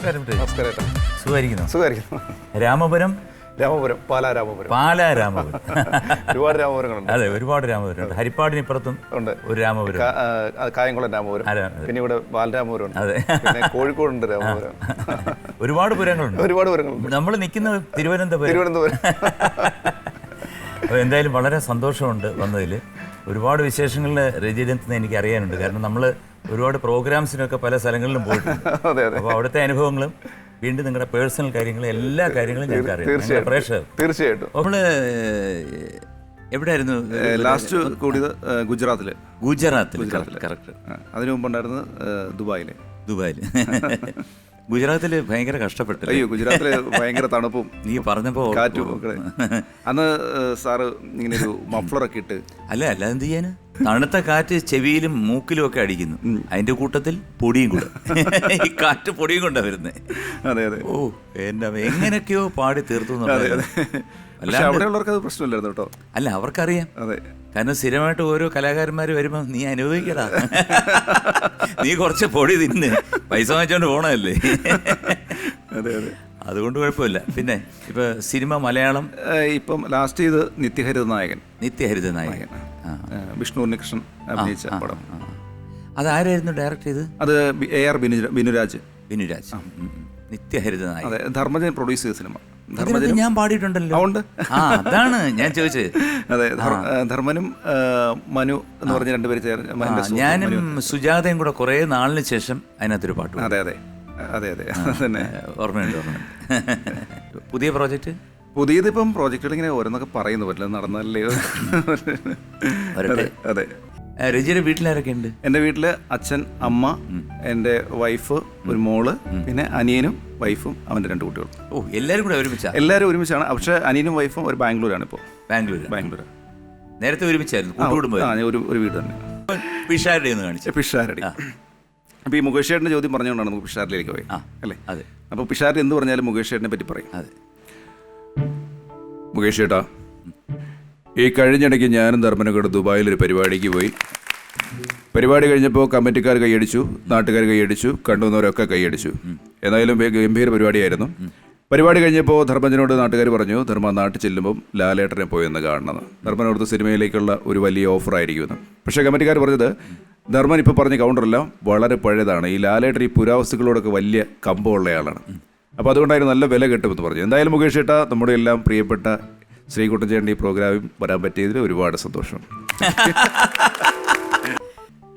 നമസ്കാരം. സുഖമായിരിക്കുന്നു. രാമപുരം പാലാ രാമപുരം. ഒരുപാട് രാമപുരങ്ങളുണ്ട്. അതെ, ഒരുപാട് രാമപുരം. ഹരിപ്പാടിനിപ്പുറത്തും ഉണ്ട് ഒരു രാമപുരം. കായംകുളം രാമപുരം. പിന്നെ ഇവിടെ ബാലരാമപുരം ഉണ്ട്. അതെ, പിന്നെ കോഴിക്കോടുണ്ട് രാമപുരം. ഒരുപാട് പുരങ്ങളുണ്ട്. ഒരുപാട് പുരങ്ങളുണ്ട്. നമ്മൾ നിൽക്കുന്നത് തിരുവനന്തപുരം. അപ്പോൾ എന്തായാലും വളരെ സന്തോഷമുണ്ട് വന്നതിൽ. ഒരുപാട് വിശേഷങ്ങളിൽ രചയിടത്തിൽ നിന്ന് എനിക്ക് അറിയാനുണ്ട്. കാരണം നമ്മൾ ഒരുപാട് പ്രോഗ്രാംസിനൊക്കെ പല സ്ഥലങ്ങളിലും പോയിട്ടുണ്ട്. അപ്പോൾ അവിടുത്തെ അനുഭവങ്ങളും വീണ്ടും നിങ്ങളുടെ പേഴ്സണൽ കാര്യങ്ങളും എല്ലാ കാര്യങ്ങളും ഞങ്ങൾക്ക് അറിയാം. തീർച്ചയായിട്ടും. നമ്മൾ എവിടെയായിരുന്നു ലാസ്റ്റ് കൂടിയത്? ഗുജറാത്തിൽ. കറക്റ്റ്. അതിനു മുമ്പുണ്ടായിരുന്നത് ദുബായിൽ. ഗുജറാത്തിൽ ഭയങ്കര കഷ്ടപ്പെട്ടു. അയ്യോ, ഗുജറാത്തില് ഭയങ്കര തണുപ്പും നീ പറഞ്ഞപ്പോ കാറ്റും. അന്ന് സാറ് ഇങ്ങനെ ഒരു മഫ്ലറൊക്കെ ഇട്ട്. അല്ല എന്ത് ചെയ്യാന്, തണുത്ത കാറ്റ് ചെവിയിലും മൂക്കിലും ഒക്കെ അടിക്കുന്നു. അതിന്റെ കൂട്ടത്തിൽ പൊടിയും കൂടെ. ഈ കാറ്റ് പൊടിയും കൊണ്ടാ വരുന്നത്. അതെ അതെ. ഓ എന്റെ എങ്ങനെയൊക്കെയോ പാടി തീർത്തു. അവിടെയുള്ളവർക്ക് അത് പ്രശ്നമില്ലായിരുന്നു കേട്ടോ. അല്ല, അവർക്കറിയാം. അതെ, കാരണം സ്ഥിരമായിട്ട് ഓരോ കലാകാരന്മാർ വരുമ്പോൾ നീ അനുഭവിക്കടാ, നീ കുറച്ച് പൊടി തിന്ന് പൈസ വാങ്ങിച്ചോണ്ട് പോണല്ലേ. അതെ അതെ, അതുകൊണ്ട് കുഴപ്പമില്ല. പിന്നെ ഇപ്പൊ സിനിമ മലയാളം ഇപ്പം ലാസ്റ്റ് ചെയ്ത് നിത്യഹരിത നായകൻ വിഷ്ണു ഉണ്ണികൃഷ്ണൻ അഭിനയിച്ച പടം. അതാരായിരുന്നു ഡയറക്റ്റ് ചെയ്ത്? അത് AR ബിനുരാജ്. നിത്യഹരിത നായകൻ. അതെ, ധർമ്മജൻ പ്രൊഡ്യൂസ് ചെയ്ത സിനിമ. ഞാൻ പാടിയിട്ടുണ്ടല്ലോ. അതാണ് ഞാൻ ചോദിച്ചത്. അതെ, ധർമ്മനും മനു എന്ന് പറഞ്ഞ രണ്ടുപേര് ചേർന്ന്. ഞാനും സുജാതയും കൂടെ കുറെ നാളിന് ശേഷം അതിനകത്തൊരു പാട്ട്. അതെ അതെ അതെ അതെ, തന്നെ ഓർമ്മയുണ്ട്. പുതിയ പ്രോജക്റ്റ്? പുതിയതിപ്പം പ്രോജക്റ്റുകൾ ഇങ്ങനെ ഓരോന്നൊക്കെ പറയുന്നു, പറ്റില്ല നടന്നല്ലേ. അതെ. രജിയുടെ വീട്ടിലാരൊക്കെ ഉണ്ട്? എൻ്റെ വീട്ടില് അച്ഛൻ, അമ്മ, എൻ്റെ വൈഫ്, ഒരു മോള്, പിന്നെ അനിയനും വൈഫും അവൻ്റെ 2 കുട്ടികളും. ഓ, എല്ലാവരും കൂടെ ഒരുമിച്ചാണ്? എല്ലാവരും ഒരുമിച്ചാണ്. പക്ഷെ അനിയനും വൈഫും ഒരു ബാംഗ്ലൂരാണ് ഇപ്പോൾ. ബാംഗ്ലൂർ. നേരത്തെ ഒരുമിച്ചായിരുന്നു? ഒരു വീട് തന്നെ. പിഷാരടി എന്ന് കാണിച്ചു. പിഷാരടി. അപ്പോൾ ഈ മുകേഷ് ചേട്ടൻ്റെ ചോദ്യം പറഞ്ഞുകൊണ്ടാണ് നമുക്ക് പിഷാരടിയിലേക്ക് പോയി അല്ലേ? അതെ. അപ്പോൾ പിഷാരടി എന്ത് പറഞ്ഞാലും മുകേഷ് ചേട്ടനെ പറ്റി പറയും. അതെ. മുകേഷ് ചേട്ടാ, ഈ കഴിഞ്ഞിടയ്ക്ക് ഞാനും ധർമ്മനും കൂടെ ദുബായിലൊരു പരിപാടിക്ക് പോയി. പരിപാടി കഴിഞ്ഞപ്പോൾ കമ്മിറ്റിക്കാർ കൈയടിച്ചു, നാട്ടുകാർ കൈയടിച്ചു, കണ്ടുവന്നവരൊക്കെ കൈയടിച്ചു. ഏതായാലും ഗംഭീര പരിപാടിയായിരുന്നു. പരിപാടി കഴിഞ്ഞപ്പോൾ ധർമ്മജനോട് നാട്ടുകാർ പറഞ്ഞു, ധർമ്മ നാട്ടിൽ ചെല്ലുമ്പം ലാലേട്ടനെ പോയെന്ന് കാണണമെന്ന്. ധർമ്മനോടത്ത് സിനിമയിലേക്കുള്ള ഒരു വലിയ ഓഫറായിരിക്കുമെന്ന്. പക്ഷേ കമ്മിറ്റിക്കാർ പറഞ്ഞത്, ധർമ്മൻ ഇപ്പോൾ പറഞ്ഞ കൗണ്ടറെല്ലാം വളരെ പഴയതാണ്. ഈ ലാലേട്ടൻ ഈ പുരാവസ്തുക്കളോടൊക്കെ വലിയ കമ്പമുള്ളയാളാണ്. അപ്പോൾ അതുകൊണ്ടായിരുന്നു നല്ല വില കിട്ടുമെന്ന് പറഞ്ഞു. എന്തായാലും മുകേഷ് ചേട്ടാ, നമ്മുടെ എല്ലാം പ്രിയപ്പെട്ട ശ്രീകുട്ടൻ ചേട്ടൻ ഈ പ്രോഗ്രാമിൽ വരാൻ പറ്റിയതിൽ ഒരുപാട് സന്തോഷം.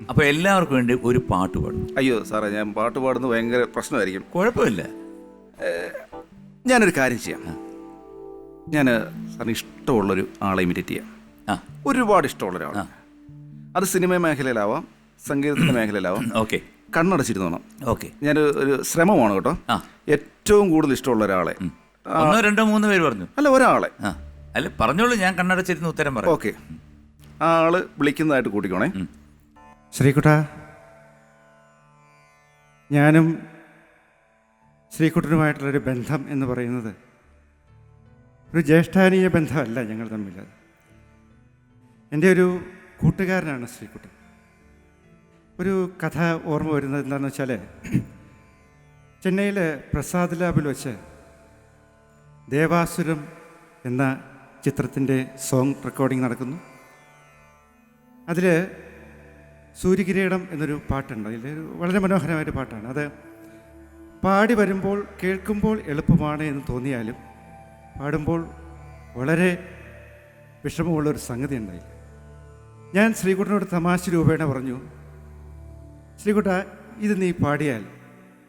അപ്പോൾ എല്ലാവർക്കും വേണ്ടി ഒരു പാട്ട് പാടും. അയ്യോ സാറേ, ഞാൻ പാട്ട് പാടുന്നത് ഭയങ്കര പ്രശ്നമായിരിക്കും. കുഴപ്പമില്ല, ഞാനൊരു കാര്യം ചെയ്യാം. ഞാൻ സാറിന് ഇഷ്ടമുള്ളൊരു ആളെ ഇമിറ്റേറ്റ് ചെയ്യാം. ഒരുപാട് ഇഷ്ടമുള്ള ഒരാൾ. അത് സിനിമ മേഖലയിലാവാം, സംഗീതത്തിൻ്റെ മേഖലയിലാവാം. ഓക്കെ, കണ്ണടച്ചിരുന്നോണം. ഓക്കെ, ഞാനൊരു ശ്രമമാണ് കേട്ടോ. ഏറ്റവും കൂടുതൽ ഇഷ്ടമുള്ള ഒരാളെ. 1, 2, 3 പേര് പറഞ്ഞു. അല്ല, ഒരാളെ. അല്ല, പറഞ്ഞോളൂ, ഞാൻ കണ്ണടച്ചിരുന്ന് ഉത്തരം പറയാം. ഓക്കെ, ആ ആള് വിളിക്കുന്നതായിട്ട് കൂട്ടിക്കോണേ. ശ്രീകുട്ട, ഞാനും ശ്രീകുട്ടനുമായിട്ടുള്ളൊരു ബന്ധം എന്ന് പറയുന്നത് ഒരു ജ്യേഷ്ഠാനീയ ബന്ധമല്ല ഞങ്ങൾ തമ്മിൽ. എൻ്റെ ഒരു കൂട്ടുകാരനാണ് ശ്രീകുട്ടൻ. ഒരു കഥ ഓർമ്മ വരുന്നത് എന്താണെന്ന് വെച്ചാൽ, ചെന്നൈയിലെ പ്രസാദ് ലാബിൽ വെച്ച് ദേവാസുരം എന്ന ചിത്രത്തിൻ്റെ സോങ് റെക്കോർഡിംഗ് നടക്കുന്നു. അതിൽ സൂര്യകിരീടം എന്നൊരു പാട്ടുണ്ട്. അതിൽ വളരെ മനോഹരമായൊരു പാട്ടാണ്. അത് പാടി വരുമ്പോൾ കേൾക്കുമ്പോൾ എളുപ്പമാണ് എന്ന് തോന്നിയാലും പാടുമ്പോൾ വളരെ വിഷമമുള്ളൊരു സംഗതി ഉണ്ടായി. ഞാൻ ശ്രീകുട്ടനോട് തമാശ രൂപേണ പറഞ്ഞു, ശ്രീകുട്ട, ഇത് നീ പാടിയാൽ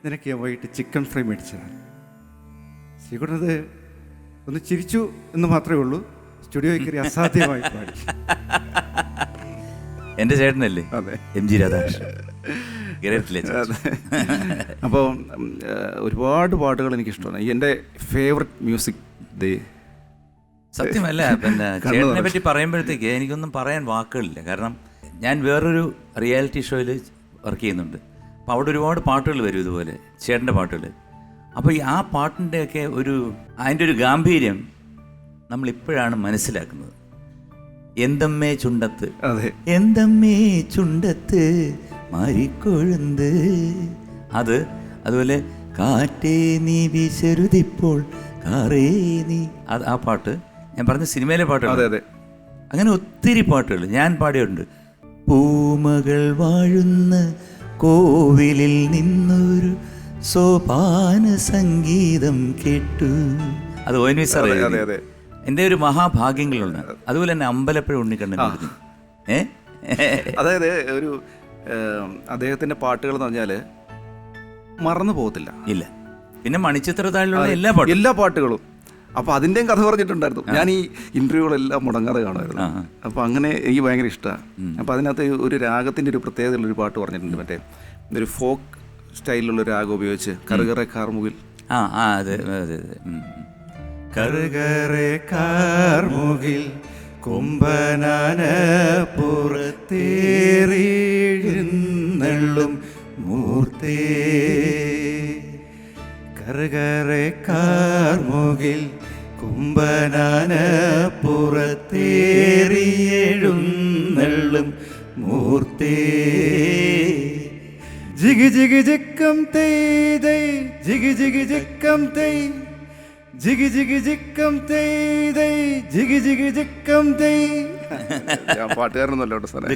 നിനക്ക് ഞാൻ വൈകിട്ട് ചിക്കൻ ഫ്രൈ മേടിച്ചതാണ്. ശ്രീകുട്ടനത് ഒന്ന് ചിരിച്ചു എന്ന് മാത്രമേ ഉള്ളൂ. സ്റ്റുഡിയോയിൽ കയറി അസാധ്യമായി പാടി. എൻ്റെ ചേട്ടനല്ലേ? അതെ, MG രാധാകൃഷ്ണൻ. അപ്പോൾ ഒരുപാട് പാട്ടുകൾ എനിക്കിഷ്ടമാണ്. എൻ്റെ ഫേവററ്റ് മ്യൂസിക്. സത്യമല്ല, പിന്നെ ചേട്ടനെ പറ്റി പറയുമ്പോഴത്തേക്ക് എനിക്കൊന്നും പറയാൻ വാക്കുകളില്ല. കാരണം ഞാൻ വേറൊരു റിയാലിറ്റി ഷോയിൽ വർക്ക് ചെയ്യുന്നുണ്ട്. അപ്പോൾ അവിടെ ഒരുപാട് പാട്ടുകൾ വരും ഇതുപോലെ, ചേട്ടൻ്റെ പാട്ടുകൾ. അപ്പോൾ ആ പാട്ടിൻ്റെയൊക്കെ അതിൻ്റെ ഒരു ഗാംഭീര്യം നമ്മളിപ്പോഴാണ് മനസ്സിലാക്കുന്നത്. എന്തമ്മേ ചുണ്ടത്ത്, എന്തമ്മേ ചുണ്ടത്ത് മാരിക്കൊഴുന്ത്, അതുപോലെ കാറ്റേ നീ വിശരുതിപ്പോൾ കാറേ നീ. അത് ആ പാട്ട് ഞാൻ പറഞ്ഞ സിനിമയിലെ പാട്ടുകൾ. അതെ അതെ. അങ്ങനെ ഒത്തിരി പാട്ടുകൾ ഞാൻ പാടിയിട്ടുണ്ട്. പൂമകൾ വാഴുന്ന കോവിലിൽ നിന്നൊരു സോപാന സംഗീതം കേട്ടു. അത് ONV സാർ അതെ. എൻ്റെ ഒരു മഹാഭാഗ്യങ്ങളുണ്ട്. അതുപോലെ തന്നെ അമ്പലപ്പുഴ ഉണ്ണിക്കണ്ണൻ. അതായത് ഒരു അദ്ദേഹത്തിൻ്റെ പാട്ടുകൾ എന്ന് പറഞ്ഞാൽ മറന്നു പോകത്തില്ല. ഇല്ല. പിന്നെ മണിച്ചിത്രത്താഴിലുള്ള എല്ലാ പാട്ടുകളും. അപ്പോൾ അതിൻ്റെയും കഥ പറഞ്ഞിട്ടുണ്ടായിരുന്നു. ഞാൻ ഈ ഇൻ്റർവ്യൂകളെല്ലാം മുടങ്ങാതെ കാണുമായിരുന്നു. അപ്പോൾ അങ്ങനെ എനിക്ക് ഭയങ്കര ഇഷ്ടമാണ്. അപ്പോൾ അതിനകത്ത് ഒരു രാഗത്തിൻ്റെ ഒരു പ്രത്യേകതയുള്ളൊരു പാട്ട് പറഞ്ഞിട്ടുണ്ട്. മറ്റേ ഒരു ഫോക്ക് സ്റ്റൈലിലുള്ള രാഗം ഉപയോഗിച്ച് കറുകറെ കാർമുകിൽ. അതെ. കറുകറെ കാർമുകിൽ കുംഭനാന പുറത്തേറിഴുന്നള്ളും മൂർത്തേ. കറുകറെ കാർമുകിൽ കുംഭനാന പുറത്തേറിയെഴുന്നള്ളും മൂർത്തേ. ജിഗി ജിഗി ജിക്കം തെയ് തൈ ജിഗി ജിഗി ജിക്കം തെയ് ജിഗി ജിഗി ജിക്കം തെയ് തൈ ജിഗി ജിഗി ജിക്കം തെയ്. പാട്ടുകാരനൊന്നുമല്ല,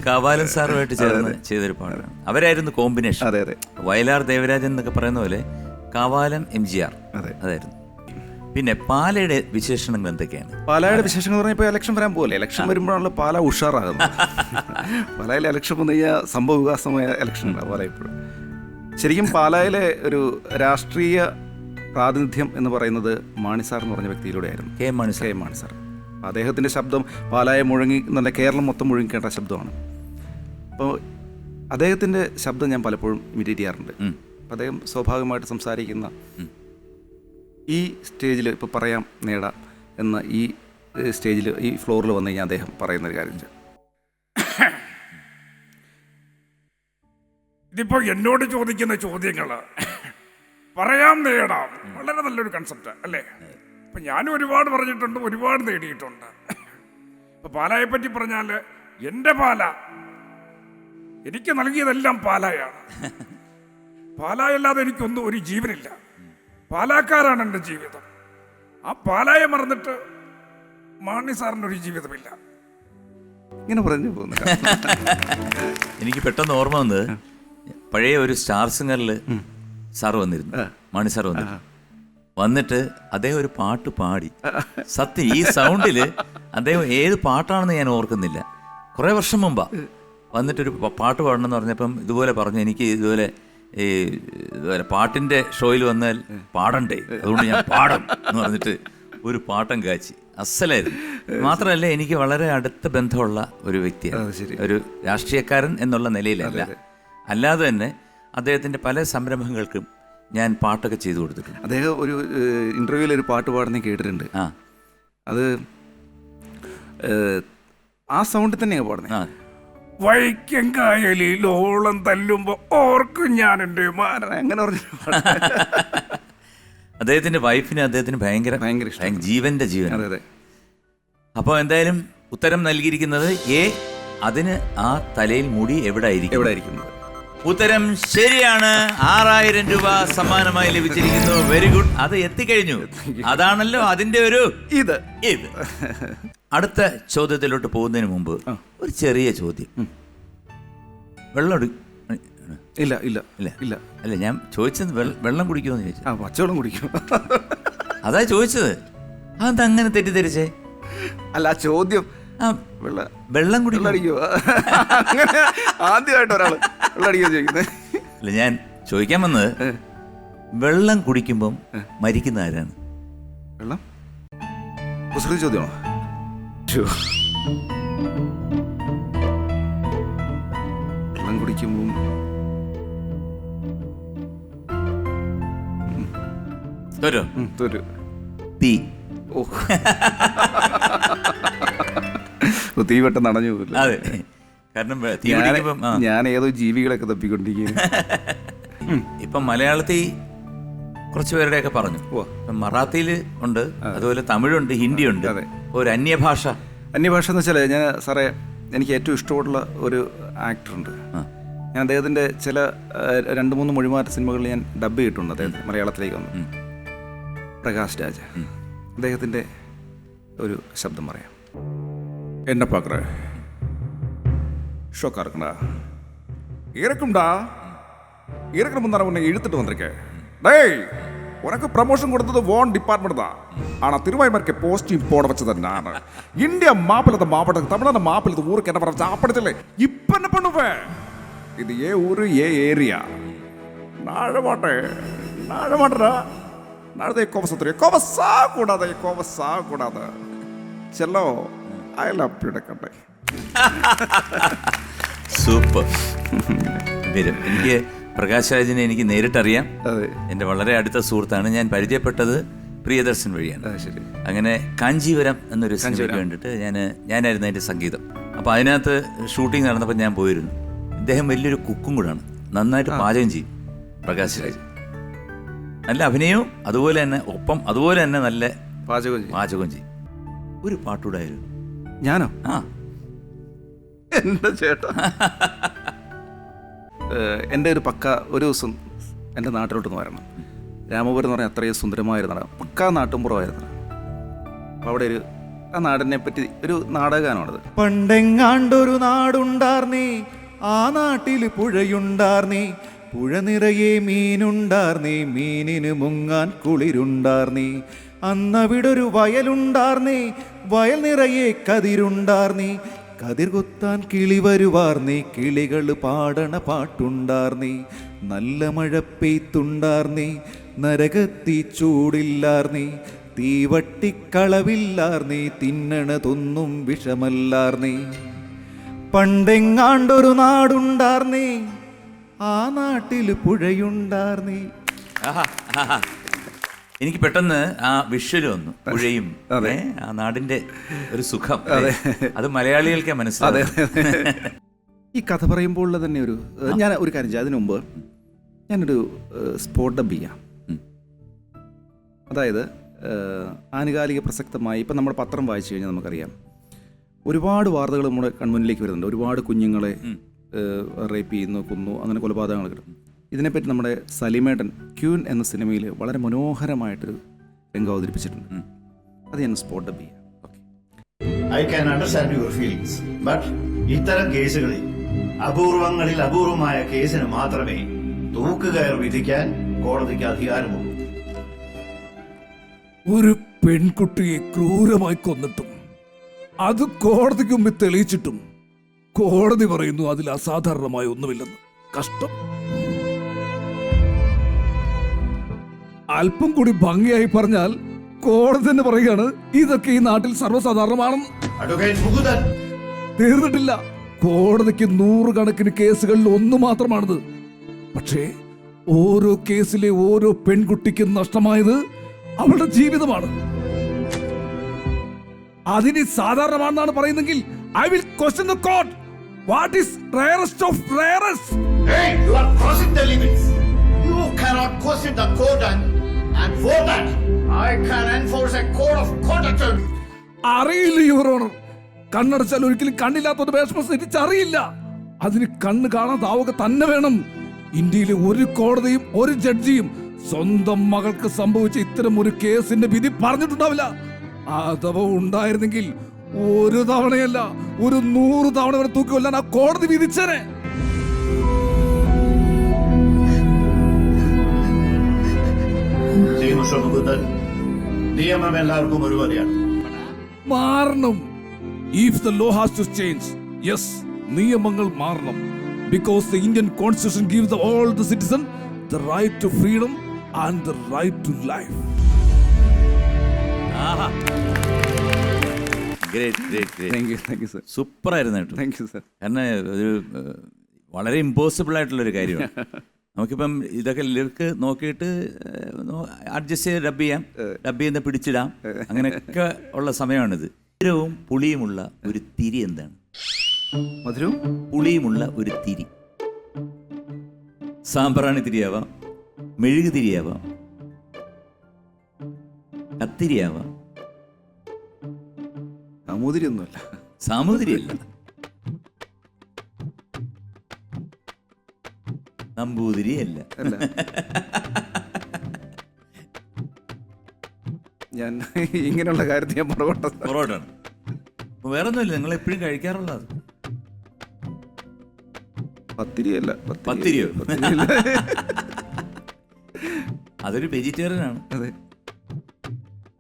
കാവാലൻ സാറുമായിട്ട് ചേർന്ന് ചെയ്തൊരു പാട്ടാണ്. അവരായിരുന്നു കോമ്പിനേഷൻ. അതെ അതെ. വയലാർ ദേവരാജൻ എന്നൊക്കെ പറയുന്ന പോലെ കാവാലം MGR അതായിരുന്നു. പിന്നെ പാലയുടെ വിശേഷണങ്ങൾ എന്തൊക്കെയാണ്? പാലയുടെ വിശേഷങ്ങൾ പറഞ്ഞാൽ ഇപ്പോൾ ഇലക്ഷൻ വരാൻ പോലെ, ഇലക്ഷൻ വരുമ്പോഴാണല്ലോ പാല ഉഷാറാകുന്നത്. പാലായിലെ ഇലക്ഷൻ വന്നു കഴിഞ്ഞാൽ സംഭവ വികാസമായ ഇലക്ഷനാണ് പാല ഇപ്പോഴും. ശരിക്കും പാലായിലെ ഒരു രാഷ്ട്രീയ പ്രാതിനിധ്യം എന്ന് പറയുന്നത് മാണി സാർ എന്ന് പറഞ്ഞ വ്യക്തിയിലൂടെയായിരുന്നു. K Mani sir. അദ്ദേഹത്തിൻ്റെ ശബ്ദം പാലായെ മുഴങ്ങി, നല്ല കേരളം മൊത്തം മുഴുങ്ങിക്കേണ്ട ശബ്ദമാണ്. അപ്പോൾ അദ്ദേഹത്തിൻ്റെ ശബ്ദം ഞാൻ പലപ്പോഴും ഇമിറ്റേറ്റ് ചെയ്യാറുണ്ട്. അപ്പം അദ്ദേഹം സ്വാഭാവികമായിട്ട് സംസാരിക്കുന്ന ഈ സ്റ്റേജിൽ ഇപ്പോൾ പറയാം നേടാം എന്ന ഈ സ്റ്റേജിൽ ഈ ഫ്ലോറിൽ വന്നു കഴിഞ്ഞാൽ അദ്ദേഹം പറയുന്നൊരു കാര്യം, ഇതിപ്പോൾ എന്നോട് ചോദിക്കുന്ന ചോദ്യങ്ങൾ പറയാം നേടാം വളരെ നല്ലൊരു കൺസെപ്റ്റ് അല്ലേ? അപ്പം ഞാനും ഒരുപാട് പറഞ്ഞിട്ടുണ്ട്, ഒരുപാട് നേടിയിട്ടുണ്ട്. ഇപ്പം പാലായെ പറ്റി പറഞ്ഞാൽ എൻ്റെ പാല എനിക്ക് നൽകിയതെല്ലാം പാലായാണ്. പാലായല്ലാതെ എനിക്കൊന്നും ഒരു ജീവനില്ല. പാലാക്കാരാണ് എൻ്റെ ജീവിതം. ആ പാലായെ മറന്നിട്ട് മാണി സാറിനൊരു ജീവിതമില്ല. ഇങ്ങനെ പറഞ്ഞു പോകുന്നു. എനിക്ക് പെട്ടെന്ന് ഓർമ്മ വന്നത് പഴയ ഒരു സ്റ്റാർ സിംഗറിൽ സാർ വന്നിരുന്നു, മാണി സാർ വന്നിട്ട് അദ്ദേഹം ഒരു പാട്ട് പാടി. സത്യം ഈ സൗണ്ടിൽ അദ്ദേഹം ഏത് പാട്ടാണെന്ന് ഞാൻ ഓർക്കുന്നില്ല. കുറേ വർഷം മുമ്പാ വന്നിട്ടൊരു പാട്ട് പാടണം എന്ന് പറഞ്ഞപ്പം ഇതുപോലെ പറഞ്ഞു, എനിക്ക് ഇതുപോലെ പാട്ടിൻ്റെ ഷോയിൽ വന്നാൽ പാടണ്ടേ, അതുകൊണ്ട് ഞാൻ പാടും എന്ന് പറഞ്ഞിട്ട് ഒരു പാട്ടം കാച്ചി. അസലായിരുന്നു. മാത്രമല്ല എനിക്ക് വളരെ അടുത്ത ബന്ധമുള്ള ഒരു വ്യക്തിയാണ്. ഒരു രാഷ്ട്രീയക്കാരൻ എന്നുള്ള നിലയിലല്ല, അല്ലാതെ തന്നെ അദ്ദേഹത്തിൻ്റെ പല സംരംഭങ്ങൾക്കും ഞാൻ പാട്ടൊക്കെ ചെയ്തു കൊടുത്തിട്ടുണ്ട്. അദ്ദേഹം ഒരു ഇൻ്റർവ്യൂവിൽ ഒരു പാട്ട് പാടുന്ന കേട്ടിട്ടുണ്ട്. അത് ആ സൗണ്ടിൽ തന്നെയാണ് പാടുന്നത്. വൈക്കം കായലിൽ ഓളം തല്ലുമ്പോ ഓർക്കും ഞാൻ എൻ്റെ മാന, അങ്ങനെ പറഞ്ഞു. അദ്ദേഹത്തിന്റെ വൈഫിന് അദ്ദേഹത്തിന് ഭയങ്കര ഇഷ്ടം, ജീവന്റെ ജീവൻ. അതെ അതെ. അപ്പോൾ എന്തായാലും ഉത്തരം നൽകിയിരിക്കുന്നത് എ. അതിന് ആ തലയിൽ മുടി എവിടായിരിക്കുന്നത്. ഉത്തരം ശരിയാണ്. 6000 രൂപ സമ്മാനമായി ലഭിച്ചിരിക്കുന്നു. Very good. അത് എത്തിക്കഴിഞ്ഞു. അതാണല്ലോ അതിന്റെ ഒരു ഇത്. അടുത്ത ചോദ്യത്തിലോട്ട് പോകുന്നതിന് മുമ്പ് ഒരു ചെറിയ ചോദ്യം. വെള്ളം ഇല്ല ഇല്ല ഇല്ല ഇല്ല അല്ല, ഞാൻ ചോദിച്ചത് വെള്ളം കുടിക്കുമെന്ന് ചോദിച്ചു. പച്ചവെള്ളം കുടിക്കും, അതാ ചോദിച്ചത്. അതങ്ങനെ തെറ്റിദ്ധരിച്ചേ? അല്ല, ആ ചോദ്യം വെള്ളം കുടിക്കും അടിക്കുമോ, അങ്ങനെ ആദ്യമായിട്ട് ഒരാൾ വെള്ളം അടിക്കുക ചോദിക്കുന്നത്. അല്ല, ഞാൻ ചോദിക്കാൻ വന്നത് വെള്ളം കുടിക്കുമ്പം മരിക്കുന്ന ആരാണ്? വെള്ളം കുസൃതി ചോദ്യമാണോ? വെള്ളം കുടിക്കുമ്പം തീ. തീ പെട്ടെന്ന് അണഞ്ഞു പോകില്ല. അതെ, കാരണം ഞാൻ ഏതോ ജീവികളൊക്കെ തപ്പിക്കൊണ്ടിരിക്കുന്നു. ഇപ്പം മലയാളത്തിൽ കുറച്ച് പേരുടെയൊക്കെ പറഞ്ഞു. ഇപ്പം മറാത്തിയിൽ ഉണ്ട്, അതുപോലെ തമിഴുണ്ട്, ഹിന്ദിയുണ്ട്. ഒരു അന്യഭാഷ എന്ന് വെച്ചാൽ ഞാൻ സാറേ, എനിക്ക് ഏറ്റവും ഇഷ്ടമുള്ള ഒരു ആക്ടറുണ്ട്, ഞാൻ അദ്ദേഹത്തിൻ്റെ ചില 2-3 മൊഴിമാറ്റ സിനിമകളിൽ ഞാൻ ഡബ് ചെയ്തിട്ടുണ്ട് അദ്ദേഹം മലയാളത്തിലേക്ക് വന്നു. പ്രകാശ് രാജ്, അദ്ദേഹത്തിൻ്റെ ഒരു ശബ്ദം പറയാം. എന്നെ പാക്കറ ഷോക്കാ இருக்கா இருக்கும்டா இருக்கணும் தானே உன்னை இழுத்துட்டு வந்திருக்கேன். டேய் உனக்கு ப்ரமோஷன் கொடுத்தது ஓன் டிபார்ட்மெண்ட் தான். ஆனால் திருவாய்மருக்கு போஸ்டிங் போட வச்சது நான். இந்தியா மாப்பிள்ளத்தை மாவட்டத்துக்கு தமிழ்நாடு மாப்பிள்ளத்து ஊருக்கு என்ன வர சாப்பிடத்தில்லை. இப்போ என்ன பண்ணுவேன்? இது ஏ ஊரு ஏ ஏரியா. நாழ மாட்டேடா. நாழதை கோபசத்துறைய கோபசாகக்கூடாது. ചെല്ലോ ഐ ലവ് യു ഡക്കട്ടെ. സൂപ്പർ. വരും. എനിക്ക് പ്രകാശ് രാജിനെ എനിക്ക് നേരിട്ടറിയാം. എൻ്റെ വളരെ അടുത്ത സുഹൃത്താണ്. ഞാൻ പരിചയപ്പെട്ടത് പ്രിയദർശൻ വഴിയാണ്. ശരി. അങ്ങനെ കാഞ്ചീവരം എന്നൊരു സിനിമയ്ക്ക് വേണ്ടിയിട്ട് ഞാനായിരുന്നു അതിൻ്റെ സംഗീതം. അപ്പോൾ അതിനകത്ത് ഷൂട്ടിംഗ് നടന്നപ്പോൾ ഞാൻ പോയിരുന്നു. ഇദ്ദേഹം വലിയൊരു കുക്കും കൂടാണ്, നന്നായിട്ട് പാചകം ചെയ്യും പ്രകാശ് രാജ്. നല്ല അഭിനയവും അതുപോലെ തന്നെ നല്ല പാചകം ചെയ്യും. ഒരു പാട്ടുകൂടായിരുന്നു. ഞാനോ? ആ, എൻ്റെ ചേട്ടാ, എൻ്റെ ഒരു ദിവസം എൻ്റെ നാട്ടിലോട്ടൊന്ന് വരണം. രാമപുരം എന്ന് പറഞ്ഞാൽ അത്രയും സുന്ദരമായൊരു നാടാണ്, പക്കാ നാട്ടുമ്പുറമായിരുന്നു. അപ്പോൾ അവിടെ ആ നാടിനെ പറ്റി ഒരു നാടകഗാനമാണത്. പണ്ടെങ്ങാണ്ടൊരു നാടുണ്ടാർന്നേ, ആ നാട്ടിൽ പുഴയുണ്ടാർന്നേ, പുഴ നിറയെ മീനുണ്ടാർന്നേ, മീനിന് മുങ്ങാൻ കുളിരുണ്ടാർന്നേ. അന്നവിടൊരു വയലുണ്ടാർന്നേ, വയൽ നിറയെ കതിരുണ്ടാർന്നേ, കതിർ കൊത്താൻ കിളി വരുവാർന്നേ, കിളികൾ പാടണ പാട്ടുണ്ടാർന്നേ. നല്ല മഴ പെയ്ത്തുണ്ടാർന്നേ, നരകത്തി ചൂടില്ലാർന്നേ, തീവട്ടിക്കളവില്ലാർന്നേ, തിന്നണതൊന്നും വിഷമല്ലാർന്നേ. പണ്ടെങ്ങാണ്ടൊരു നാടുണ്ടാർന്നേ, ആ നാട്ടിൽ പുഴയുണ്ടാർന്നേ. എനിക്ക് പെട്ടെന്ന് ആ വിഷ്വൽ വന്നു, പുഴയും ആ നാടിന്റെ ഒരു സുഖം. അത് മലയാളികൾക്ക് മനസ്സിലാവും. ഈ കഥ പറയുമ്പോൾ തന്നെ ഞാൻ ഒരു കാര്യം ചെയ്യാം. അതിനു മുമ്പ് ഞാനൊരു സ്പോട്ട് ഡബ് ചെയ്യാം. അതായത് ആനുകാലിക പ്രസക്തമായി ഇപ്പം നമ്മുടെ പത്രം വായിച്ചു കഴിഞ്ഞാൽ നമുക്കറിയാം, ഒരുപാട് വാർത്തകൾ നമ്മുടെ കൺമുന്നിലേക്ക് വരുന്നുണ്ട്. ഒരുപാട് കുഞ്ഞുങ്ങളെ റേപ്പ് ചെയ്യുന്നു, കൊന്നു, അങ്ങനെ കൊലപാതകങ്ങൾ കിട്ടും. ഇതിനെപ്പറ്റി നമ്മുടെ സലിമേട്ടൻ ക്യൂൻ എന്ന സിനിമയിൽ വളരെ മനോഹരമായിട്ടൊരു രംഗം അവതരിപ്പിച്ചിട്ടുണ്ട്. അത് ഞാൻ സ്പോട്ട് ഡബ് ചെയ്യാം. I can understand your feelings, but ഇത്തരം കേസുകളിൽ അപൂർവമായ കേസിന് മാത്രമേ തൂക്കുകയർ വിധിക്കാൻ കോടതിക്ക് അധികാരമുള്ളൂ. ഒരു പെൺകുട്ടിയെ ക്രൂരമായി കൊന്നിട്ടും അത് കോടതിക്ക് മുമ്പിൽ തെളിയിച്ചിട്ടും കോടതി പറയുന്നു അതിൽ അസാധാരണമായ ഒന്നുമില്ലെന്ന്. കഷ്ടം. അല്പം കൂടി ഭംഗിയായി പറഞ്ഞാൽ കോടതി തന്നെ പറയുകയാണ് ഇതൊക്കെ ഈ നാട്ടിൽ സർവ്വസാധാരണമാണെന്ന്. തീർന്നിട്ടില്ല. കോടതിക്ക് 100 കണക്കിന് കേസുകളിൽ ഒന്ന് മാത്രമാണിത്. പക്ഷേ ഓരോ കേസിലെ ഓരോ പെൺകുട്ടിക്കും നഷ്ടമായത് അവളുടെ ജീവിതമാണ്. അതിന് സാധാരണമാണെന്നാണ് പറയുന്നെങ്കിൽ I will question the court. What is rarest of rarest? Hey, you are crossing the limits. You cannot question the court, and for that I can enforce a code of conduct. അറിയില്ല your honour. കണ്ണടച്ചാൽ ഒരിക്കലും കണ്ണില്ലാത്തൊരു വിഷമം തിരിച്ചറിയില്ല. അതിന് കണ്ണ് കാണാതാവുക തന്നെ വേണം. ഇന്ത്യയിലെ ഒരു കോടതിയും ഒരു ജഡ്ജിയും സ്വന്തം മകൾക്ക് സംഭവിച്ച ഇത്തരം ഒരു കേസിന്റെ വിധി പറഞ്ഞിട്ടുണ്ടാവില്ല. അഥവാ ഉണ്ടായിരുന്നെങ്കിൽ ഒരു തവണയല്ല, ഒരു 100 തവണ വരെ തൂക്കി കൊല്ലാൻ ആ കോടതി വിധിച്ചേനെ. നിയമം എല്ലാവർക്കും ഒരുപോലെയാണ്. മാറണം. If the law has to change, yes, നിയമങ്ങൾ മാറണം. Because the Indian Constitution gives all the citizen the right to freedom and the right to life. സൂപ്പറായിരുന്നു കേട്ടോ. Thank you sir. കാരണം ഒരു വളരെ ഇമ്പോസിബിൾ ആയിട്ടുള്ളൊരു കാര്യമാണ്. നമുക്കിപ്പം ഇതൊക്കെ ലിറിക്ക് നോക്കിയിട്ട് അഡ്ജസ്റ്റ് ചെയ്ത് ഡബ് ചെയ്യുന്ന പിടിച്ചിടാം, അങ്ങനെയൊക്കെ ഉള്ള സമയമാണിത്. മധുരവും പുളിയുമുള്ള ഒരു തിരി എന്താണ്? മധുരവും പുളിയുമുള്ള ഒരു തിരി. സാമ്പ്രാണി തിരിയാവാം, മെഴുകു തിരിയാവാം, കത്തിരിയാവാം. സാമൂതിരിയൊന്നുമല്ല. സാമൂതിരിയല്ല. നമ്പൂതിരി അല്ല. അല്ല. ഞാൻ ഇങ്ങനെയുള്ള കാര്യത്തിൽ ഞാൻ പൊറോട്ടാണ്. വേറെ ഒന്നുമില്ല, നിങ്ങൾ എപ്പോഴും കഴിക്കാറുള്ളത് പത്തിരിയല്ല. പത്തിരിയോ? അതൊരു വെജിറ്റേറിയൻ ആണ്. അതെ.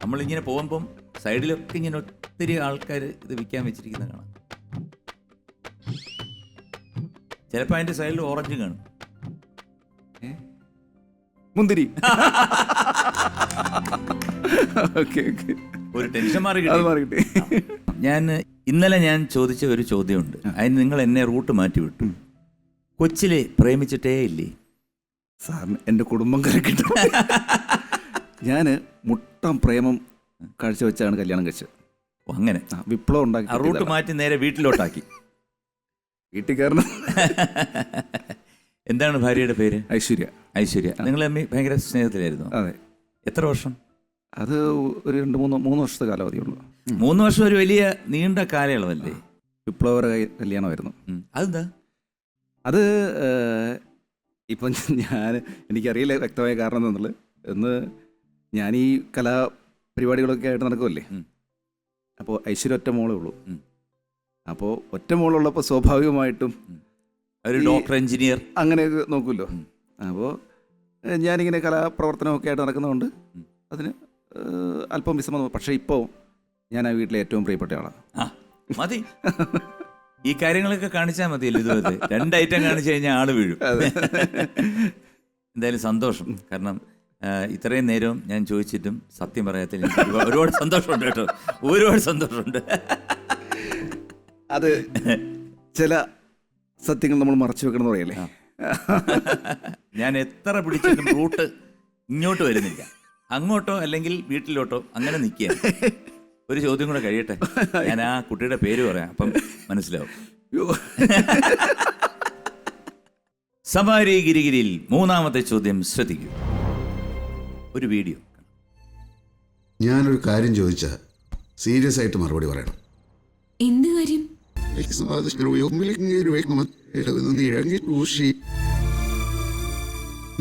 നമ്മളിങ്ങനെ പോകുമ്പം സൈഡിലൊക്കെ ഇങ്ങനെ ഒത്തിരി ആൾക്കാർ ഇത് വിൽക്കാൻ വെച്ചിരിക്കുന്നത് കാണാം. ചിലപ്പോൾ അതിൻ്റെ സൈഡിൽ ഓറഞ്ചും കാണും. മുന്തിരി. ഓക്കെ ഓക്കെ, ഒരു ടെൻഷൻ മാറി അത് മാറിക്കിട്ടി. ഇന്നലെ ഞാൻ ചോദിച്ച ഒരു ചോദ്യമുണ്ട്. അതിന് നിങ്ങൾ എന്നെ റൂട്ട് മാറ്റി വിട്ടു. കൊച്ചിലെ പ്രേമിച്ചിട്ടേ ഇല്ലേ? സാറിന് എൻ്റെ കുടുംബം കരക്കിട്ടു. ഞാൻ മുട്ടം പ്രേമം കാഴ്ചവെച്ചാണ് കല്യാണം കഴിച്ചത്. അങ്ങനെ വിപ്ലവം ആ റൂട്ട് ഉണ്ടാക്കി മാറ്റി നേരെ വീട്ടിലോട്ടാക്കി. വീട്ടിൽ കയറണം. എന്താണ് ഭാര്യയുടെ പേര്? ഐശ്വര്യ. ഐശ്വര്യ. നിങ്ങൾ തമ്മിൽ ഭയങ്കര സ്നേഹത്തിലായിരുന്നു? അതെ. എത്ര വർഷം? അത് ഒരു 2-3 വർഷത്തെ കാലാവധിയുള്ളൂ. 3 വർഷം ഒരു വലിയ നീണ്ട കാലയളവല്ലേ? വിപ്ലവകര കല്യാണമായിരുന്നു. അതെന്താ? അത് ഇപ്പം എനിക്കറിയില്ല വ്യക്തമായ കാരണം എന്നുള്ളത്. എന്ന് ഞാൻ ഈ കലാപരിപാടികളൊക്കെ ആയിട്ട് നടക്കുമല്ലേ. അപ്പോൾ ഐശ്വര്യ ഒറ്റ മോളേ ഉള്ളൂ. അപ്പോൾ ഒറ്റ മോളുള്ളപ്പോൾ സ്വാഭാവികമായിട്ടും ഒരു ഡോക്ടർ, എഞ്ചിനീയർ അങ്ങനെയൊക്കെ നോക്കുമല്ലോ. അപ്പോൾ ഞാനിങ്ങനെ കലാപ്രവർത്തനമൊക്കെ ആയിട്ട് നടക്കുന്നതുകൊണ്ട് അതിന് അല്പം വിസമ്മതം. പക്ഷേ ഇപ്പോൾ ഞാൻ ആ വീട്ടിലെ ഏറ്റവും പ്രിയപ്പെട്ട ആളാണ്. മതി, ഈ കാര്യങ്ങളൊക്കെ കാണിച്ചാൽ മതിയല്ലോ. ഇതുപോലെ 2 ഐറ്റം കാണിച്ചു കഴിഞ്ഞാൽ ആള് വീഴും. എന്തായാലും സന്തോഷം. കാരണം ഇത്രയും നേരം ഞാൻ ചോദിച്ചിട്ടും സത്യം പറയാത്തതിൽ ഒരുപാട് സന്തോഷമുണ്ട് കേട്ടോ. ഒരുപാട് സന്തോഷമുണ്ട്. അത് ചില സത്യങ്ങൾ നമ്മൾ മറച്ചു വെക്കണം എന്ന് പറയല്ലേ. ഞാൻ എത്ര പിടിച്ചിട്ടും റൂട്ട് ഇങ്ങോട്ട് വരുന്നില്ല. അങ്ങോട്ടോ അല്ലെങ്കിൽ വീട്ടിലോട്ടോ അങ്ങനെ നിൽക്കുക. ഒരു ചോദ്യം കൂടെ കഴിയട്ടെ. ഞാൻ ആ കുട്ടിയുടെ പേര് പറയാം, അപ്പം മനസ്സിലാവും. സവാരി ഗിരിഗിരിയിൽ 3ാമത്തെ ചോദ്യം ശ്രദ്ധിക്കൂ. ഒരു വീഡിയോ. ഞാനൊരു കാര്യം ചോദിച്ചാൽ സീരിയസ് ആയിട്ട് മറുപടി പറയണം. എന്ത് കാര്യം?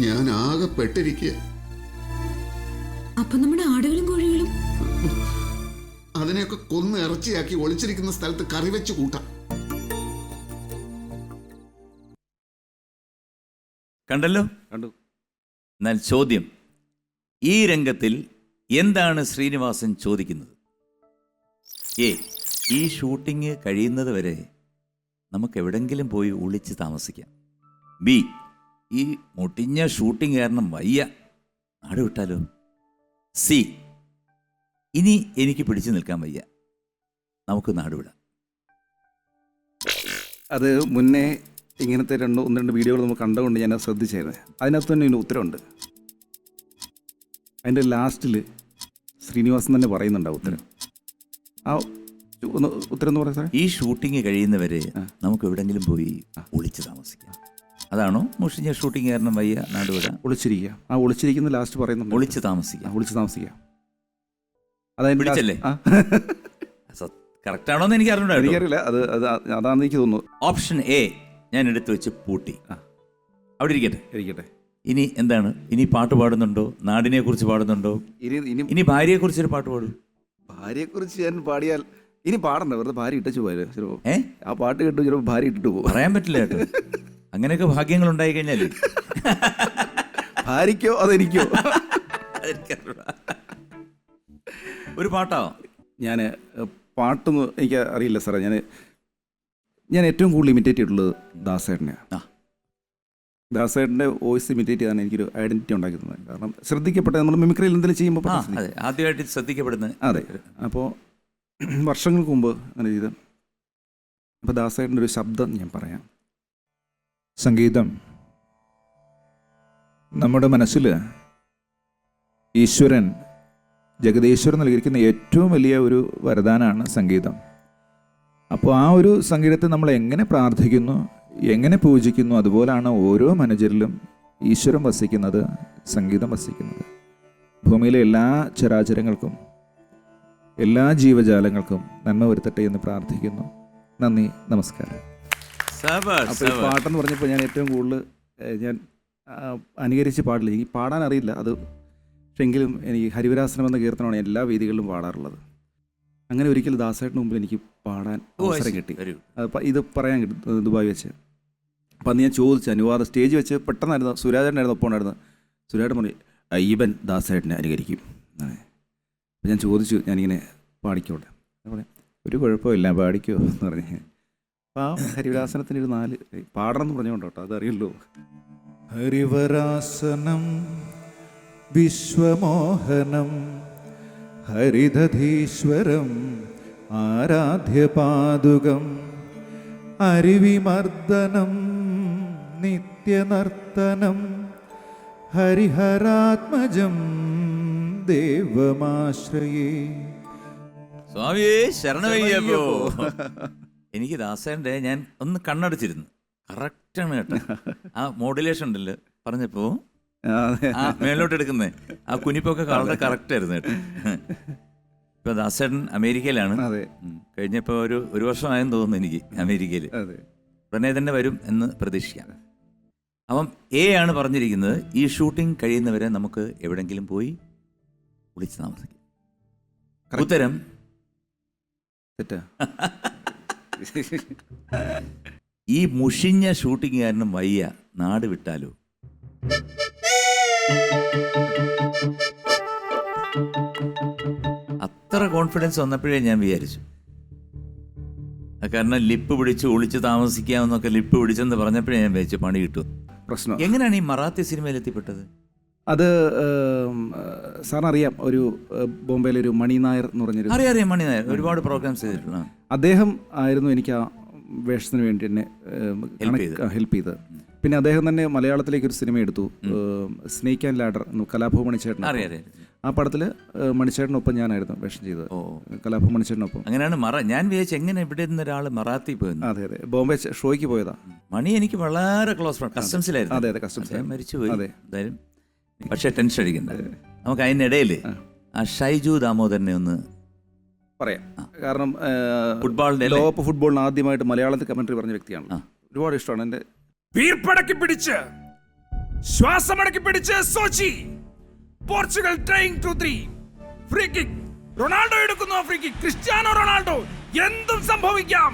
ഞാൻ ആകെ പെട്ടിരിക്കുക. അപ്പൊ നമ്മുടെ ആടുകളും കോഴികളും അതിനെയൊക്കെ കൊന്ന് ഇറച്ചിയാക്കി ഒളിച്ചിരിക്കുന്ന സ്ഥലത്ത് കറി വെച്ച് കൂട്ടാം. കണ്ടല്ലോ? കണ്ടു. എന്നാൽ ചോദ്യം, ഈ രംഗത്തിൽ എന്താണ് ശ്രീനിവാസൻ ചോദിക്കുന്നത്? എ, ഈ ഷൂട്ടിംഗ് കഴിയുന്നത് വരെ നമുക്ക് എവിടെങ്കിലും പോയി ഒളിച്ച് താമസിക്കാം. ബി, ഈ മുട്ടിഞ്ഞ ഷൂട്ടിംഗ് കാരണം വയ്യ, നാട് വിട്ടാലോ. സി, ഇനി എനിക്ക് പിടിച്ചു നിൽക്കാൻ വയ്യ, നമുക്ക് നാട് വിടാം. അത് മുന്നേ ഇങ്ങനത്തെ 1-2 വീഡിയോകൾ നമ്മൾ കണ്ടുകൊണ്ട് ഞാൻ ശ്രദ്ധിച്ചായിരുന്നു. അതിനകത്ത് തന്നെ ഇതിന് ഉത്തരമുണ്ട്. അതിൻ്റെ ലാസ്റ്റിൽ ശ്രീനിവാസൻ തന്നെ പറയുന്നുണ്ടാവും ഉത്തരം. ആ ഉത്തരം എന്ന് പറയാം സാറേ. ഈ ഷൂട്ടിംഗ് കഴിയുന്നവരെ നമുക്ക് എവിടെങ്കിലും പോയി ഒളിച്ച് താമസിക്കാം. അതാണോ മുഷിഞ്ഞ ഷൂട്ടിംഗ് കാരണം വയ്യ, നാട് വിടാം, ഒളിച്ചിരിക്കുക. ആ ഒളിച്ചിരിക്കുന്ന ലാസ്റ്റ് പറയുന്നുണ്ട് ഒളിച്ച് താമസിക്കാം. ഒളിച്ച് താമസിക്കാം. അതായത് പിടിച്ചല്ലേ? കറക്റ്റ് ആണോന്ന് എനിക്ക് അറിഞ്ഞൂടാ. എനിക്കറിയില്ല. അതാണെന്ന് എനിക്ക് തോന്നുന്നു. ഓപ്ഷൻ എ ഞാൻ എടുത്തു വെച്ച് പൂട്ടി. അവിടെ ഇരിക്കട്ടെ. ഇനി എന്താണ്? ഇനി പാട്ട് പാടുന്നുണ്ടോ? നാടിനെ കുറിച്ച് പാടുന്നുണ്ടോ? ഇനി ഭാര്യയെ കുറിച്ചൊരു പാട്ട് പാടും. ഭാര്യയെക്കുറിച്ച് ഞാൻ പാടിയാൽ ഇനി പാടണ്ട, വെറുതെ ഭാര്യ ഇട്ടു പോയാലോ ചിലപ്പോൾ. ആ പാട്ട് കേട്ടു ചിലപ്പോൾ ഭാര്യ ഇട്ടിട്ട് പോകും. പറയാൻ പറ്റില്ല കേട്ടോ. അങ്ങനെയൊക്കെ ഭാഗ്യങ്ങൾ ഉണ്ടായി കഴിഞ്ഞാല് ഭാര്യയ്ക്കോ അതെനിക്കോ ഒരു പാട്ടോ? ഞാൻ പാട്ടൊന്നും എനിക്ക് അറിയില്ല സാറേ. ഞാൻ ഏറ്റവും കൂടുതൽ ഇമിറ്റേറ്റ് ചെയ്തിട്ടുള്ളത് ദാസേട്ടനെയാണ്. ദാസേട്ടൻ്റെ വോയിസ് ഇമിറ്റേറ്റ് ചെയ്താണ് എനിക്കൊരു ഐഡൻറ്റിറ്റി ഉണ്ടാക്കുന്നത്. കാരണം ശ്രദ്ധിക്കപ്പെട്ട നമ്മൾ മിമിക്രിയിൽ എന്തെങ്കിലും ചെയ്യുമ്പോൾ ആദ്യമായിട്ട് ശ്രദ്ധിക്കപ്പെടുന്നത്. അതെ. അപ്പോൾ വർഷങ്ങൾക്ക് മുമ്പ് അങ്ങനെ ചെയ്ത് അപ്പോൾ ദാസേട്ടൻ്റെ ഒരു ശബ്ദം ഞാൻ പറയാം. സംഗീതം നമ്മുടെ മനസ്സിൽ ഈശ്വരൻ, ജഗദീശ്വരൻ നൽകിയിരിക്കുന്ന ഏറ്റവും വലിയ ഒരു വരദാനമാണ് സംഗീതം. അപ്പോൾ ആ ഒരു സംഗീതത്തെ നമ്മൾ എങ്ങനെ പ്രാർത്ഥിക്കുന്നു, എങ്ങനെ പൂജിക്കുന്നു, അതുപോലാണ് ഓരോ മനുഷ്യരിലും ഈശ്വരൻ വസിക്കുന്നത്, സംഗീതം വസിക്കുന്നത്. ഭൂമിയിലെ എല്ലാ ചരാചരങ്ങൾക്കും എല്ലാ ജീവജാലങ്ങൾക്കും നന്മ വരുത്തട്ടെ എന്ന് പ്രാർത്ഥിക്കുന്നു. നന്ദി, നമസ്കാരം. അപ്പോൾ ഈ പാട്ടെന്ന് പറഞ്ഞപ്പോൾ ഞാൻ ഏറ്റവും കൂടുതൽ അനുകരിച്ച് പാടില്ല. എനിക്ക് പാടാൻ അറിയില്ല അത്, പക്ഷെ എങ്കിലും എനിക്ക് ഹരിവരാസനം എന്ന കീർത്തനമാണ് എല്ലാ വേദികളിലും പാടാറുള്ളത്. അങ്ങനെ ഒരിക്കൽ ദാസേട്ടന് മുമ്പിൽ എനിക്ക് പാടാൻ അവസരം കിട്ടി. ഇത് പറയാൻ കിട്ടി ദുബായ് വെച്ച്. അപ്പം അന്ന് ഞാൻ ചോദിച്ചു അനുവാദം, സ്റ്റേജ് വെച്ച് പെട്ടെന്നായിരുന്നു, സുരാജേട്ടനായിരുന്നു ഒപ്പം ഉണ്ടായിരുന്നു. സുരാജേട്ടൻ പറഞ്ഞു അയ്യപ്പൻ ദാസേട്ടനെ അനുകരിക്കും. അപ്പം ഞാൻ ചോദിച്ചു ഞാനിങ്ങനെ പാടിക്കോട്ടെ, പറഞ്ഞു ഒരു കുഴപ്പമില്ല പാടിക്കോ എന്ന് പറഞ്ഞ്. അപ്പം ആ ഹരിവരാസനത്തിന് ഒരു 4 പാടണം എന്ന് പറഞ്ഞുകൊണ്ട് കേട്ടോ, അതറിയല്ലോ. ഹരിവരാസനം വിശ്വമോഹനം ഹരിദധീശ്വരം ആരാധ്യപാദുകം അരിവിമർദ്ദനം നിത്യനർത്തനം ഹരിഹരാത്മജം ദേവമാശ്രയേ. സ്വാമിയേ ശരണമയ്യപ്പോ. എനിക്ക് ദാസേൻ്റെ ഞാൻ ഒന്ന് കണ്ണടച്ചിരുന്നു. കറക്റ്റാണ് കേട്ടോ, ആ മോഡുലേഷൻ ഉണ്ടല്ലോ പറഞ്ഞപ്പോ മേലോട്ട് എടുക്കുന്നേ ആ കുനിപ്പൊക്കെ വളരെ കറക്റ്റായിരുന്നു കേട്ടോ. ഇപ്പൊ ദാസേട്ടൻ അമേരിക്കയിലാണ്. കഴിഞ്ഞപ്പോൾ ഒരു വർഷമായെന്ന് തോന്നുന്നു എനിക്ക് അമേരിക്കയിൽ. ഉടനെ തന്നെ വരും എന്ന് പ്രതീക്ഷിക്കാം. അപ്പം എ ആണ് പറഞ്ഞിരിക്കുന്നത്, ഈ ഷൂട്ടിംഗ് കഴിയുന്നവരെ നമുക്ക് എവിടെങ്കിലും പോയി വിളിച്ച് താമസിക്കാം. ഉത്തരം തെറ്റാ. ഈ മുഷിഞ്ഞ ഷൂട്ടിംഗ് കാരണം വയ്യ, നാട് വിട്ടാലോ? അത്ര കോൺഫിഡൻസ് വന്നപ്പോഴേ ഞാൻ വിചാരിച്ചു. കാരണം ലിപ്പ് പിടിച്ച് ഒളിച്ച് താമസിക്കാമെന്നൊക്കെ ലിപ്പ് പിടിച്ചെന്ന് പറഞ്ഞപ്പോഴേ ഞാൻ വിചാരിച്ചു പണി കിട്ടും. പ്രശ്നം എങ്ങനെയാണ് ഈ മറാത്തി സിനിമയിൽ എത്തിപ്പെട്ടത്? അത് സാറിനറിയാം, ഒരു ബോംബെയിലൊരു മണി നായർ എന്ന് പറഞ്ഞൊരു, അറിയാം മണി നായർ, ഒരുപാട് പ്രോഗ്രാംസ് ചെയ്തിട്ടുള്ള അദ്ദേഹം ആയിരുന്നു എനിക്ക് ആ വേഷത്തിന് വേണ്ടി എന്നെ ഹെൽപ്പ് ചെയ്തത്. പിന്നെ അദ്ദേഹം തന്നെ മലയാളത്തിലേക്ക് ഒരു സിനിമ എടുത്തു, സ്നേക്ക് ആൻഡ് ലാഡർ, കലാഭവൻ മണിച്ചേട്ടൻ. ആ പടത്തിൽ മണിച്ചേട്ടനൊപ്പം ഞാനായിരുന്നു വേഷം ചെയ്തത്, കലാഭവൻ മണിച്ചേട്ടനൊപ്പം. അങ്ങനെയാണ് ഞാൻ വിചാരിച്ചു എങ്ങനെ ഇവിടെ നിന്ന് ഒരാൾ മറാത്തി പോയിരുന്നു. അതെ അതെ, ബോംബെ ഷോയ്ക്ക് പോയതാ. മണി എനിക്ക് വളരെ ക്ലോസ് ഫ്രണ്ട്, കസ്റ്റംസിലായിരുന്നു. അതെ അതെ, കസ്റ്റംസ് മരിച്ചുപോയി. അതെ എന്തായാലും, പക്ഷേ ടെൻഷൻ അടിക്കണ്ട. നമുക്ക് അതിനിടയിൽ ആ ഷൈജു ദാമോദരനെ ഒന്ന് പറയാം. കാരണം ഫുട്ബോളിന്റെ ലോകകപ്പ് ഫുട്ബോളിന് ആദ്യമായിട്ട് മലയാളത്തിൽ കമന്ററി പറഞ്ഞ വ്യക്തിയാണ്. ഒരുപാട് ഇഷ്ടമാണ്. എൻ്റെ വീർപ്പടക്കി പിടിച്ച് ശ്വാസമടക്കി പിടിച്ച് സോച്ചി പോർച്ചുഗൽ ട്രെയിൻ ടു 3 ഫ്രീ കിക്ക്. റൊണാൾഡോ എടുക്കുന്നു ഫ്രീ കിക്ക്. Cristiano Ronaldo. എന്തും സംഭവിക്കാം,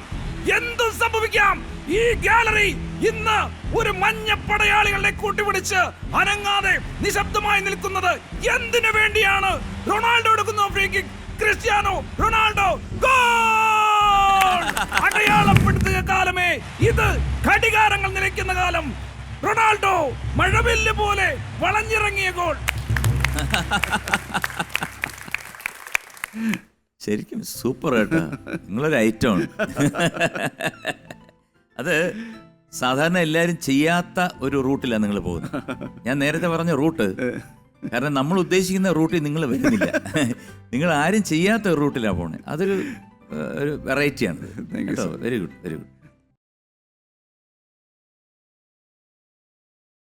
എന്തും സംഭവിക്കാം. ഈ ഗാലറി ഇന്ന് ഒരു മഞ്ഞ പടയാളികളെ കൂട്ടിപ്പിടിച്ച് അനങ്ങാതെ നിശബ്ദമായി നിൽക്കുന്നത് എന്തിനു വേണ്ടിയാണ്? റൊണാൾഡോ എടുക്കുന്നു free kick. Cristiano Ronaldo goal! അടയാളപ്പെടുത്തുക കാലമേ ഇത്, ഘടികാരങ്ങൾ നിലയ്ക്കുന്ന കാലം. റൊണാൾഡോ മഴവില്ല് പോലെ വളഞ്ഞിറങ്ങിയ ഗോൾ. ശരിക്കും സൂപ്പർ കേട്ടോ, നിങ്ങളൊരു ഐറ്റമാണ്. അത് സാധാരണ എല്ലാവരും ചെയ്യാത്ത ഒരു റൂട്ടിലാണ് നിങ്ങൾ പോകുന്നത്. ഞാൻ നേരത്തെ പറഞ്ഞ റൂട്ട്, കാരണം നമ്മൾ ഉദ്ദേശിക്കുന്ന റൂട്ടിൽ നിങ്ങൾ വരുന്നില്ല. നിങ്ങൾ ആരും ചെയ്യാത്ത ഒരു റൂട്ടിലാണ് പോണേ. അതൊരു വെറൈറ്റിയാണ് കേട്ടോ. Very good, very good.